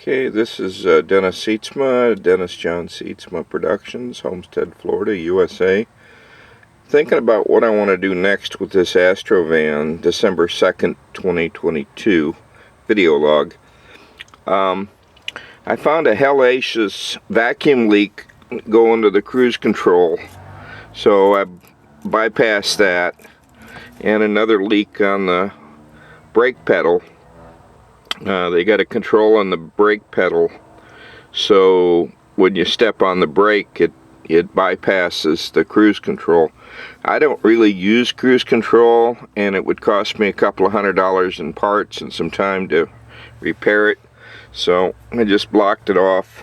Okay, this is Dennis Sietsma, Dennis John Sietsma Productions, Homestead, Florida, USA. Thinking about what I want to do next with this Astro van, December 2nd, 2022 video log. I found a hellacious vacuum leak going to the cruise control, so I bypassed that, and another leak on the brake pedal. They got a control on the brake pedal, so when you step on the brake, it bypasses the cruise control. I don't really use cruise control, and it would cost me a couple of $100 in parts and some time to repair it, so I just blocked it off,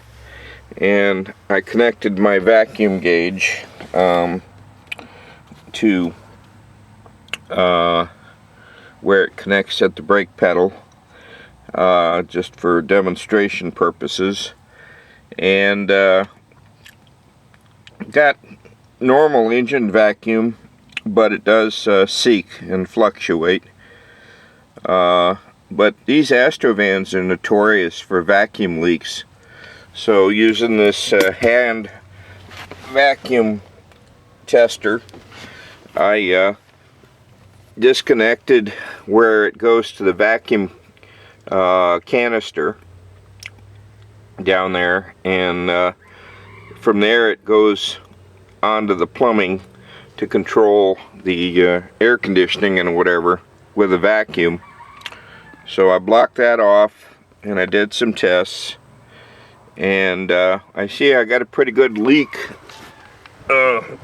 and I connected my vacuum gauge to where it connects at the brake pedal, just for demonstration purposes, and got normal engine vacuum, but it does seek and fluctuate. But these Astro vans are notorious for vacuum leaks, so using this hand vacuum tester, I disconnected where it goes to the vacuum canister down there, and from there it goes onto the plumbing to control the air conditioning and whatever with a vacuum. So I blocked that off, and I did some tests, and I see I got a pretty good leak, and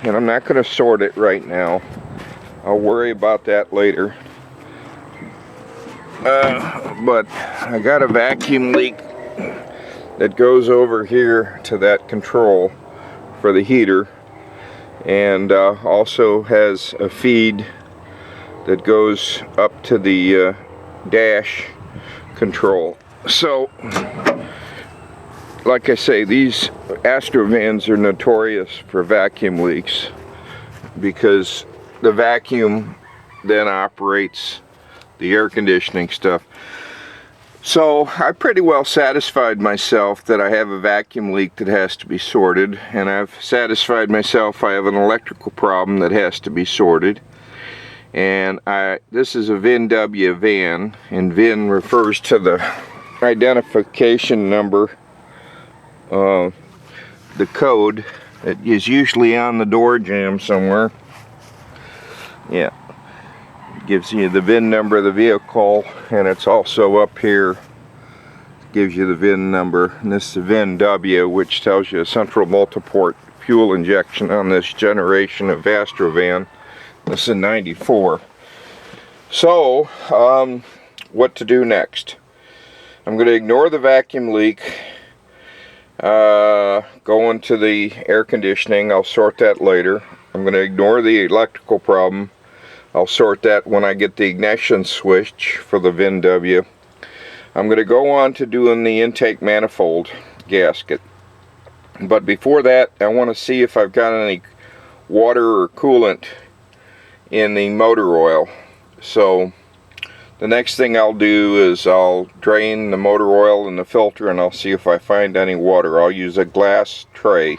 I'm not going to sort it right now. I'll worry about that later. But I got a vacuum leak that goes over here to that control for the heater, and also has a feed that goes up to the dash control. So, like I say, these Astro vans are notorious for vacuum leaks, because the vacuum then operates the air conditioning stuff. So I pretty well satisfied myself that I have a vacuum leak that has to be sorted, and I've satisfied myself I have an electrical problem that has to be sorted. And this is a VIN-W van, and VIN refers to the identification number, the code that is usually on the door jamb somewhere. Yeah. Gives you the VIN number of the vehicle, and it's also up here, gives you the VIN number, and this is the VIN-W, which tells you a central multiport fuel injection on this generation of Astro van. This is 94. So what to do next? I'm going to ignore the vacuum leak, go into the air conditioning. I'll sort that later. I'm going to ignore the electrical problem. I'll sort that when I get the ignition switch for the VIN-W. I'm going to go on to doing the intake manifold gasket. But before that, I want to see if I've got any water or coolant in the motor oil. So the next thing I'll do is I'll drain the motor oil in the filter, and I'll see if I find any water. I'll use a glass tray.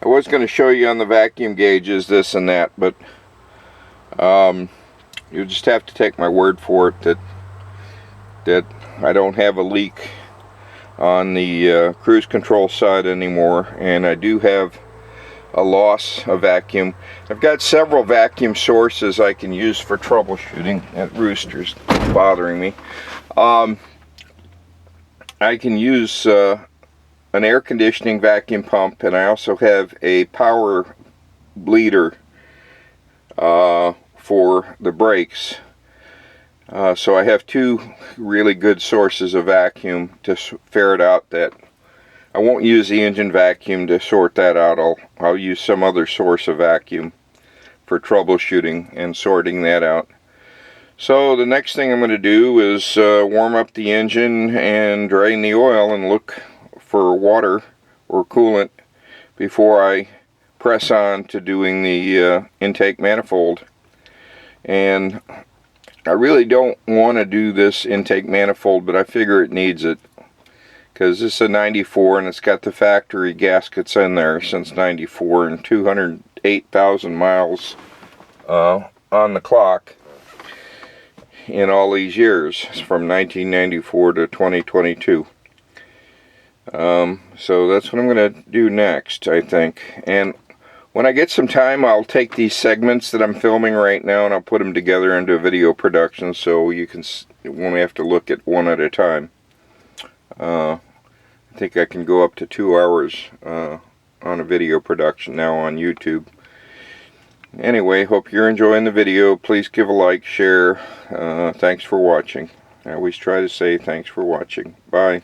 I was going to show you on the vacuum gauges this and that, but you just have to take my word for it that I don't have a leak on the cruise control side anymore, and I do have a loss of vacuum. I've got several vacuum sources I can use for troubleshooting. That rooster's bothering me. I can use an air conditioning vacuum pump, and I also have a power bleeder for the brakes. So I have two really good sources of vacuum to ferret out that. I won't use the engine vacuum to sort that out. I'll use some other source of vacuum for troubleshooting and sorting that out. So the next thing I'm going to do is warm up the engine and drain the oil and look for water or coolant before I press on to doing the intake manifold. And I really don't want to do this intake manifold, but I figure it needs it, because this is a 94 and it's got the factory gaskets in there since 94 and 208,000 miles on the clock in all these years from 1994 to 2022. So that's what I'm going to do next, I think. And when I get some time, I'll take these segments that I'm filming right now and I'll put them together into a video production, so you won't have to look at one at a time. I think I can go up to 2 hours on a video production now on YouTube. Anyway, hope you're enjoying the video. Please give a like, share. Thanks for watching. I always try to say thanks for watching. Bye.